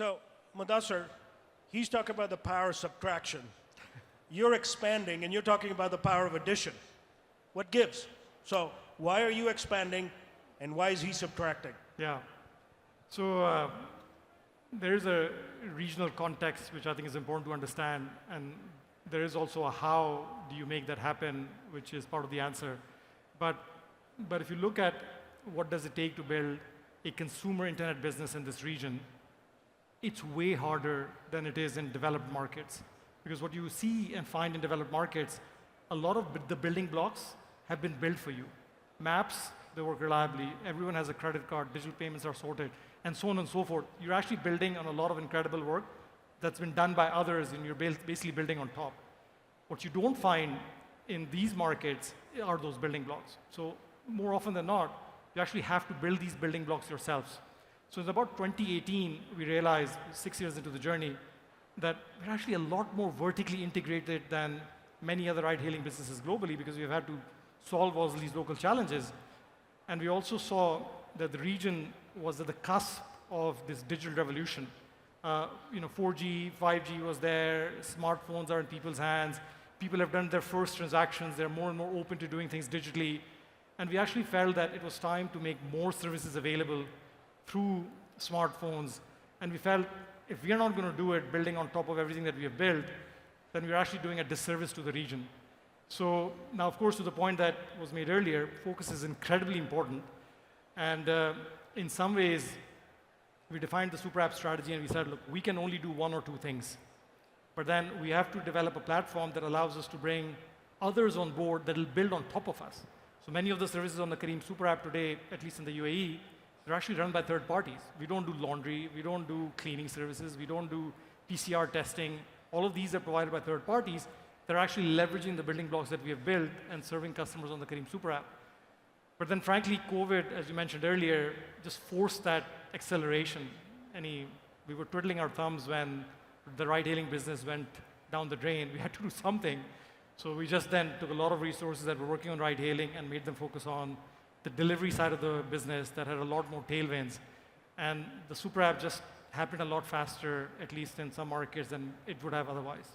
So, Mudassar, he's talking about the power of subtraction. You're expanding and you're talking about the power of addition. What gives? So, why are you expanding and why is he subtracting? Yeah. So there is a regional context which I think is important to understand, and there is also a how do you make that happen, which is part of the answer. But if you look at what does it take to build a consumer internet business in this region, it's way harder than it is in developed markets. Because what you see and find in developed markets, a lot of the building blocks have been built for you. Maps, they work reliably. Everyone has a credit card. Digital payments are sorted, and so on and so forth. You're actually building on a lot of incredible work that's been done by others, and you're basically building on top. What you don't find in these markets are those building blocks. So more often than not, you actually have to build these building blocks yourselves. So in about 2018, we realized, 6 years into the journey, that we're actually a lot more vertically integrated than many other ride-hailing businesses globally, because we've had to solve all these local challenges. And we also saw that the region was at the cusp of this digital revolution. 4G, 5G was there, smartphones are in people's hands, people have done their first transactions, they're more and more open to doing things digitally. And we actually felt that it was time to make more services available through smartphones. And we felt if we are not going to do it building on top of everything that we have built, then we're actually doing a disservice to the region. So now, of course, to the point that was made earlier, focus is incredibly important. And in some ways, we defined the super app strategy and we said, look, we can only do one or two things. But then we have to develop a platform that allows us to bring others on board that will build on top of us. So many of the services on the Careem super app today, at least in the UAE, they're actually run by third parties. We don't do laundry, we don't do cleaning services, we don't do PCR testing. All of these are provided by third parties. They're actually leveraging the building blocks that we have built and serving customers on the Careem super app. But then frankly, COVID, as you mentioned earlier, just forced that acceleration. We were twiddling our thumbs when the ride-hailing business went down the drain. We had to do something. So we just then took a lot of resources that were working on ride-hailing and made them focus on the delivery side of the business that had a lot more tailwinds. And the super app just happened a lot faster, at least in some markets, than it would have otherwise.